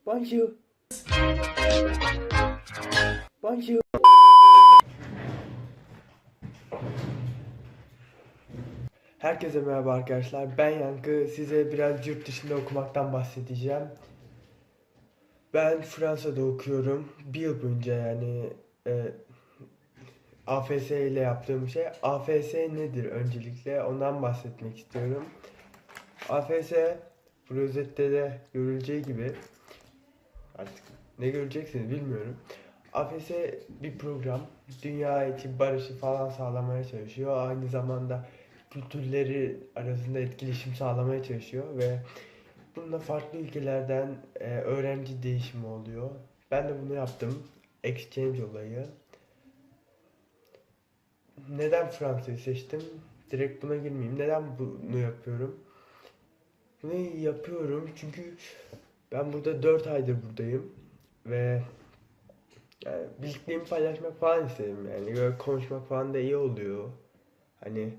Bonjour. Bonjour. Herkese merhaba arkadaşlar. Ben Yankı. Size biraz yurt dışında okumaktan bahsedeceğim. Ben Fransa'da okuyorum. Bir yıl boyunca yani AFS ile yaptığım şey. AFS nedir öncelikle? Ondan bahsetmek istiyorum. AFS bu rozette de görüleceği gibi artık ne göreceksiniz bilmiyorum. AFS bir program. Dünya için barışı falan sağlamaya çalışıyor. Aynı zamanda kültürleri arasında etkileşim sağlamaya çalışıyor ve bunda farklı ülkelerden öğrenci değişimi oluyor. Ben de bunu yaptım. Exchange olayı. Neden Fransa'yı seçtim? Direkt buna girmeyeyim. Neden bunu yapıyorum? Bunu yapıyorum çünkü ben burada 4 aydır buradayım ve yani bildiklerimi paylaşmak falan istedim, yani böyle konuşmak falan da iyi oluyor. Hani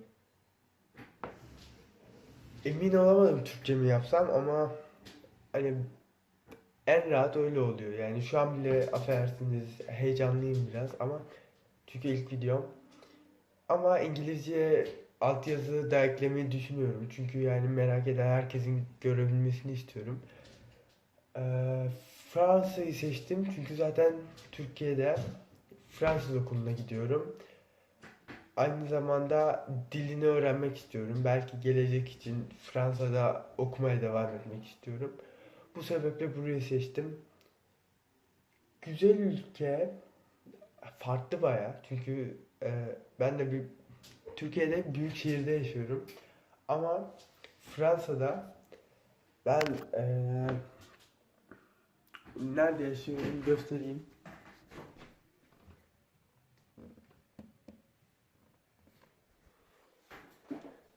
emin olamadım Türkçe mi yapsam ama hani en rahat öyle oluyor. Yani şu an bile affedersiniz heyecanlıyım biraz ama çünkü ilk videom. Ama İngilizce altyazı da eklemeyi düşünüyorum. Çünkü yani merak eden herkesin görebilmesini istiyorum. Ee, Fransa'yı seçtim çünkü zaten Türkiye'de Fransız okuluna gidiyorum. Aynı zamanda dilini öğrenmek istiyorum. Belki gelecek için Fransa'da okumaya devam etmek istiyorum. Bu sebeple burayı seçtim. Güzel ülke, farklı baya. Çünkü ben de bir Türkiye'de büyük şehirde yaşıyorum. Ama Fransa'da ben nerede yaşıyorum göstereyim.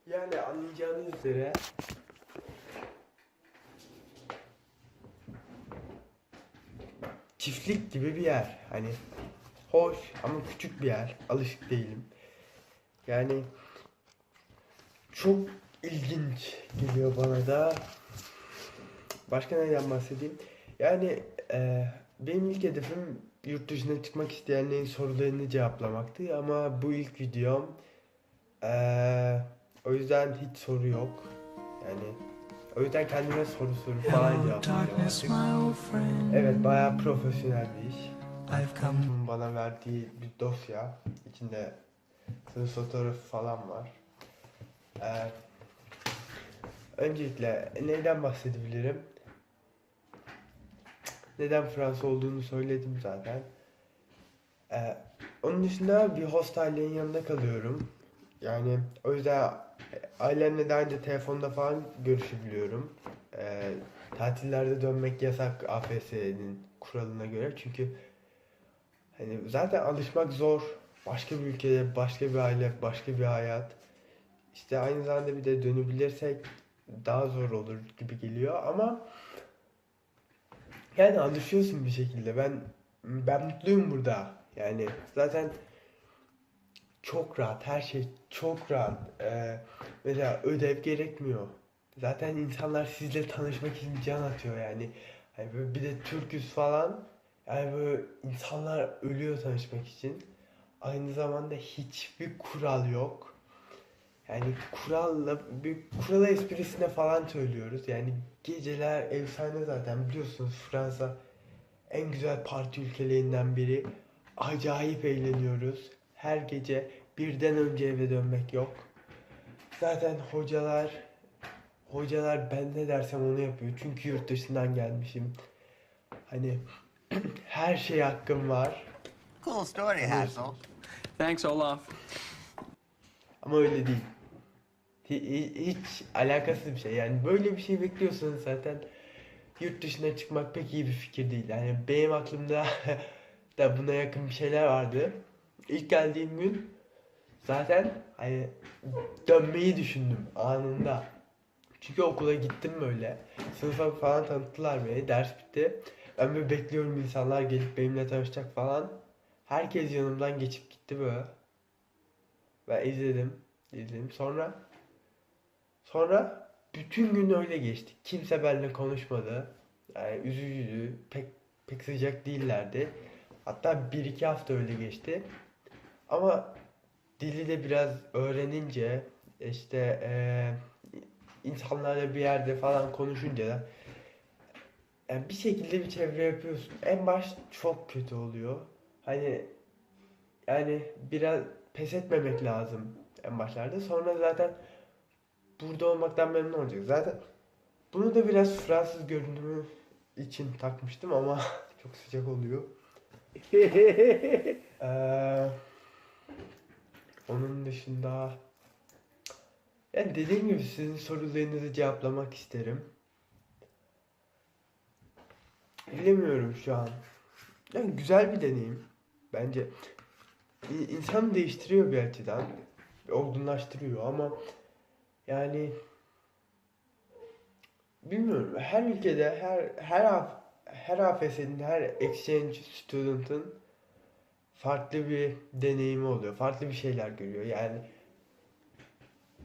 Yani anlayacağınız üzere çiftlik gibi bir yer. Hani hoş ama küçük bir yer. Alışık değilim. Yani çok ilginç geliyor bana da. Başka neden bahsedeyim? Yani benim ilk hedefim yurt dışına çıkmak isteyenlerin sorularını cevaplamaktı ama bu ilk videom. O yüzden hiç soru yok. Yani o yüzden kendime soru falan cevaplayacağım artık. Evet, bayağı profesyonel bir iş. Bunun bana verdiği bir dosya. İçinde sınıf fotoğrafı falan var. Ee, Öncelikle neyden bahsedebilirim? Neden Fransa olduğunu söyledim zaten. Ee, Onun dışında bir hostelerin yanında kalıyorum. Yani o yüzden ailemle daha önce telefonda falan görüşebiliyorum. Tatillerde dönmek yasak AFS'nin kuralına göre. Çünkü hani zaten alışmak zor. Başka bir ülkede, başka bir aile, başka bir hayat. İşte aynı zamanda bir de dönebilirsek daha zor olur gibi geliyor ama yani alışıyorsun bir şekilde. Ben mutluyum burada. Yani zaten çok rahat, her şey çok rahat. Mesela ödev gerekmiyor. Zaten insanlar sizle tanışmak için can atıyor yani. Hani böyle bir de Türküz falan. Yani böyle insanlar ölüyor tanışmak için. Aynı zamanda hiçbir kural yok. Yani bir kural esprisine falan söylüyoruz. Yani geceler efsane zaten, biliyorsunuz Fransa en güzel parti ülkelerinden biri. Acayip eğleniyoruz. Her gece birden önce eve dönmek yok. Zaten hocalar ben ne dersem onu yapıyor. Çünkü yurt dışından gelmişim. Hani her şey hakkım var. Cool story, Hassel. Thanks, Olaf. Ama öyle değil. Hiç alakasız bir şey. Yani böyle bir şey bekliyorsanız zaten yurt dışına çıkmak pek iyi bir fikir değil. Yani benim aklımda da buna yakın bir şeyler vardı. İlk geldiğim gün zaten hani dönmeyi düşündüm anında. Çünkü okula gittim böyle. Sınıfa falan tanıttılar beni. Ders bitti. Ben böyle bekliyorum, insanlar gelip benimle tanışacak falan. Herkes yanımdan geçip gitti böyle. Ben izledim. Sonra bütün gün öyle geçti. Kimse benimle konuşmadı. Yani üzücüydü. Pek sıcak değillerdi. Hatta bir iki hafta öyle geçti. Ama dili de biraz öğrenince işte insanlarla bir yerde falan konuşunca da yani bir şekilde bir çevre yapıyorsun. En baş çok kötü oluyor. Hani yani biraz pes etmemek lazım en başlarda. Sonra zaten burada olmaktan memnun olacak. Zaten bunu da biraz Fransız görünümü için takmıştım ama çok sıcak oluyor. Eee, onun dışında yani dediğim gibi sizin sorularınızı cevaplamak isterim. Bilemiyorum şu an. Yani güzel bir deneyim bence. İnsanı değiştiriyor bir açıdan. Olgunlaştırıyor ama yani bilmiyorum. Her ülkede her AFS'nin, her exchange student'ın farklı bir deneyimi oluyor. Farklı bir şeyler görüyor. Yani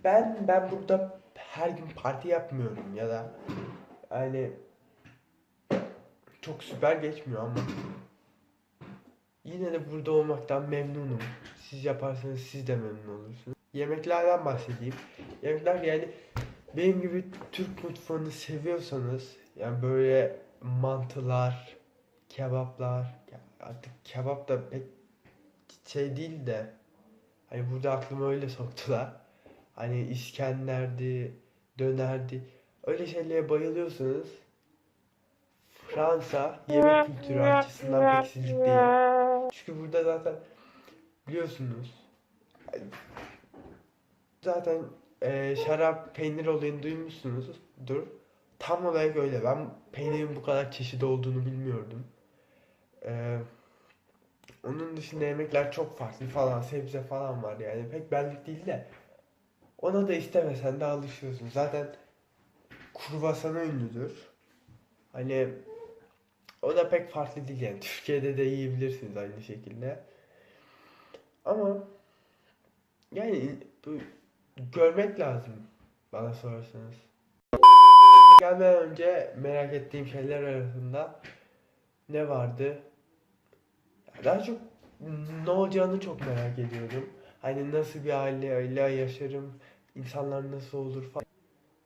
ben burada her gün parti yapmıyorum ya da yani çok süper geçmiyor ama yine de burada olmaktan memnunum. Siz yaparsanız siz de memnun olursunuz. Yemeklerden bahsedeyim. Yemekler yani benim gibi Türk mutfağını seviyorsanız yani böyle mantılar, kebaplar, ya artık kebap da pek şey değil de hani burada aklıma öyle soktular. Hani İskender'di, dönerdi. Öyle şeylere bayılıyorsanız Fransa yemek kültürü açısından pek sizlik değil. Çünkü burada zaten biliyorsunuz zaten şarap peynir olayını duymuşsunuzdur. Tam olarak öyle. Ben peynirin bu kadar çeşidi olduğunu bilmiyordum. E, onun dışında yemekler çok farklı falan. Sebze falan var yani. Pek benlik değil de. Ona da istemesen de alışıyorsun. Zaten kruvasanı ünlüdür. Hani o da pek farklı değil yani. Türkiye'de de yiyebilirsiniz aynı şekilde. Ama yani bu görmek lazım bana sorarsanız. Gelmeden önce merak ettiğim şeyler arasında ne vardı? Daha çok ne olacağını çok merak ediyordum. Hani nasıl bir aileyle yaşarım, insanlar nasıl olur falan.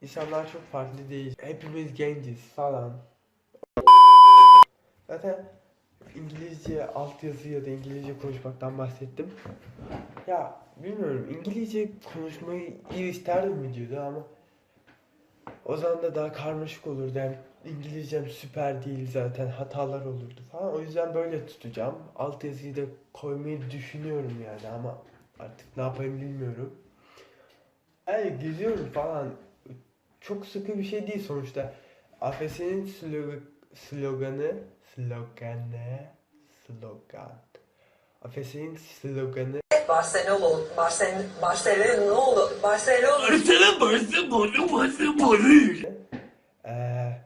İnsanlar çok farklı değil. Hepimiz genciz falan. Zaten İngilizce altyazı ya da İngilizce konuşmaktan bahsettim. Ya bilmiyorum İngilizce konuşmayı iyi isterdim videoda ama o zaman da daha karmaşık olurdu. Yani İngilizcem süper değil zaten hatalar olurdu falan. O yüzden böyle tutacağım. Altyazıyı da koymayı düşünüyorum yani ama artık ne yapayım bilmiyorum. Yani geziyorum falan. Çok sıkı bir şey değil sonuçta. AFS'nin sloganı sloganı slogan. AFS'nin sloganı Barcelona, Barcelona, Barcelona. eee,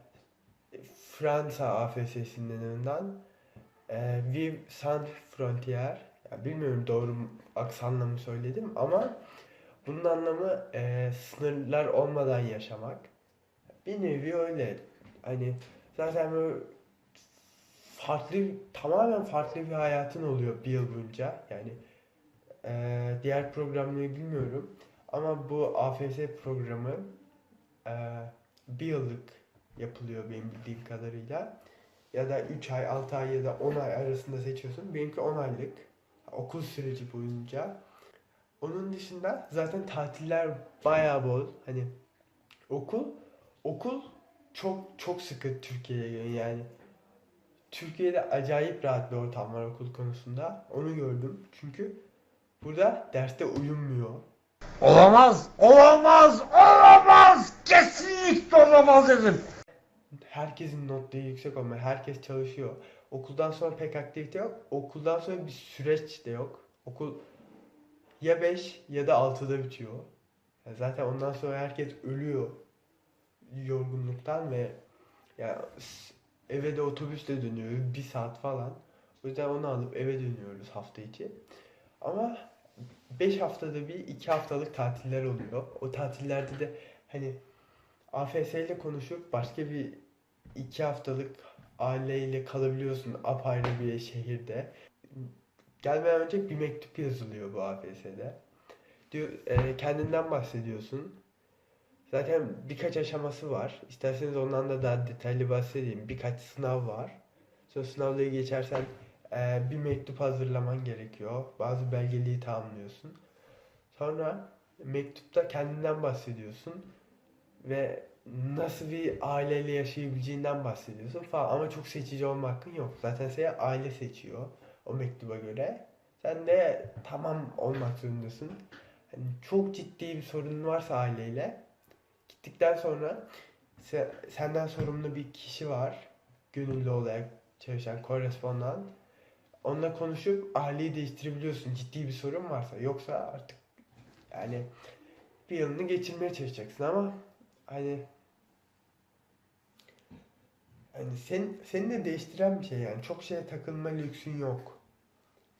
Fransa AFS'sinden önden Vive Sans Frontières. Ya bilmiyorum doğru aksanla mı söyledim ama bunun anlamı sınırlar olmadan yaşamak. Bir nevi öyle. Hani zaten böyle tamamen farklı bir hayatın oluyor bir yıl boyunca. Yani diğer programları bilmiyorum. Ama bu AFS programı bir yıllık yapılıyor benim bildiğim kadarıyla. Ya da 3 ay, 6 ay ya da 10 ay arasında seçiyorsun. Benimki 10 aylık. Okul süreci boyunca. Onun dışında zaten tatiller bayağı bol. Hani okul okul çok sıkı Türkiye'ye göre yani. Türkiye'de acayip rahat bir ortam var okul konusunda. Onu gördüm. Çünkü burada derste uyunmuyor. Olamaz, olamaz, olamaz. Kesinlikle olamaz dedim. Herkesin notları yüksek ama herkes çalışıyor. Okuldan sonra pek aktivite yok. Okuldan sonra bir süreç de yok. Okul ya 5 ya da 6'da bitiyor. Ya zaten ondan sonra herkes ölüyor yorgunluktan ve ya eve de otobüsle dönüyoruz 1 saat falan. O yüzden onu alıp eve dönüyoruz hafta içi. Ama 5 haftada bir 2 haftalık tatiller oluyor. O tatillerde de hani AFS ile konuşup başka bir 2 haftalık aileyle kalabiliyorsun apayrı bir şehirde. Gelmeden önce bir mektup yazılıyor bu AFS'de. Diyor, kendinden bahsediyorsun. Zaten birkaç aşaması var. İsterseniz ondan da daha detaylı bahsedeyim. Birkaç sınav var. Sonra sınavları geçersen bir mektup hazırlaman gerekiyor. Bazı belgeliği tamamlıyorsun. Sonra mektupta kendinden bahsediyorsun ve nasıl bir aileyle yaşayabileceğinden bahsediyorsun falan. Ama çok seçici olma hakkın yok. Zaten seni aile seçiyor o mektuba göre. Sen de tamam olmak zorundasın. Hani çok ciddi bir sorun varsa aileyle gittikten sonra senden sorumlu bir kişi var. Gönüllü olarak çalışan korespondan. Onunla konuşup aileyi değiştirebiliyorsun ciddi bir sorun varsa. Yoksa artık yani bir yılını geçirmeye çalışacaksın ama hani seni de değiştiren bir şey yani. Çok şeye takılma lüksün yok.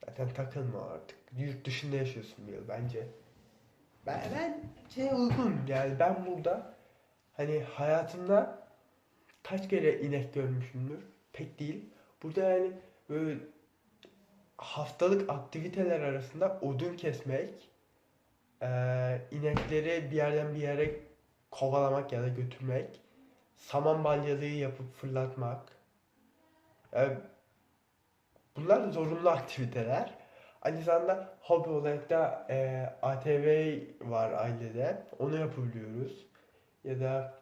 Zaten takılma artık. Yurt dışında yaşıyorsun bir yıl bence. Ben uygun yani ben burada hani hayatımda kaç kere inek görmüşümdür? Pek değil. Burada yani böyle haftalık aktiviteler arasında odun kesmek, inekleri bir yerden bir yere kovalamak ya da götürmek, saman balyalığı yapıp fırlatmak. Yani bunlar zorunlu aktiviteler. Aynı zamanda hobi olarak da ATV var ailede. Onu yapabiliyoruz. Ya da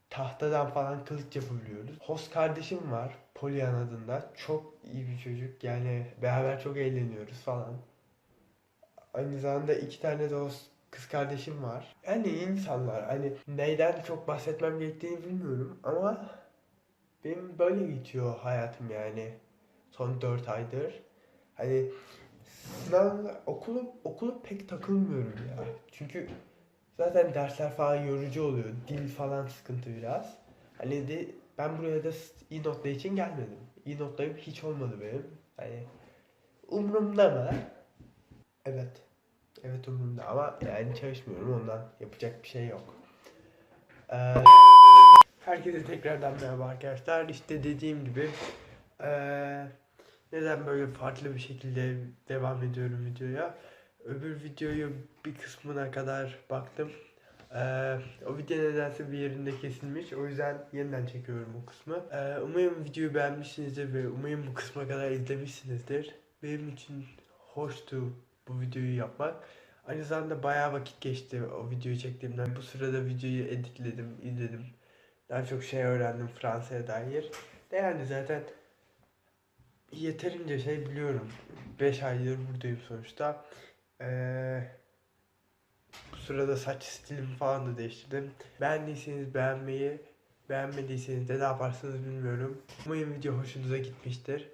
tahtadan falan kılıç yapabiliyoruz. Host kardeşim var. Polyan adında. Çok iyi bir çocuk. Yani beraber çok eğleniyoruz falan. Aynı zamanda 2 tane de host kız kardeşim var. Yani iyi insanlar. Hani neyden çok bahsetmem gerektiğini bilmiyorum ama benim böyle geçiyor hayatım yani. Son 4 aydır. Hani okulu pek takılmıyorum ya. Çünkü zaten dersler falan yorucu oluyor. Dil falan sıkıntı biraz. Hani ben buraya da iyi notla için gelmedim. İyi notlarım hiç olmadı benim. Hani umurumda mı? Evet. Evet umurumda ama yani çalışmıyorum ondan yapacak bir şey yok. Ee, Herkese tekrardan merhaba arkadaşlar. İşte dediğim gibi neden böyle farklı bir şekilde devam ediyorum videoya. Öbür videoyu bir kısmına kadar baktım. O video nedense bir yerinde kesilmiş. O yüzden yeniden çekiyorum o kısmı. Umarım videoyu beğenmişsinizdir ve umarım bu kısma kadar izlemişsinizdir. Benim için hoştu bu videoyu yapmak. Aynı zamanda bayağı vakit geçti o videoyu çektiğimden. Bu sırada videoyu editledim, izledim. Daha çok şey öğrendim Fransa'ya dair. Yani zaten yeterince şey biliyorum. 5 aydır buradayım sonuçta. Bu sırada saç stilimi falan da değiştirdim. Beğendiyseniz beğenmeyi, beğenmediyseniz de ne yaparsınız bilmiyorum. Umarım video hoşunuza gitmiştir.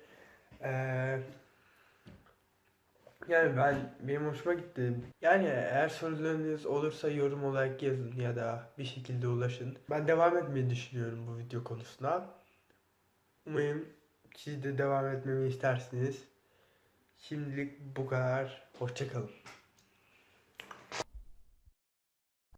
Yani benim hoşuma gitti. Yani eğer sorularınız olursa yorum olarak yazın ya da bir şekilde ulaşın. Ben devam etmeyi düşünüyorum bu video konusuna. Umarım siz de devam etmemi istersiniz. Şimdilik bu kadar. Hoşça kalın.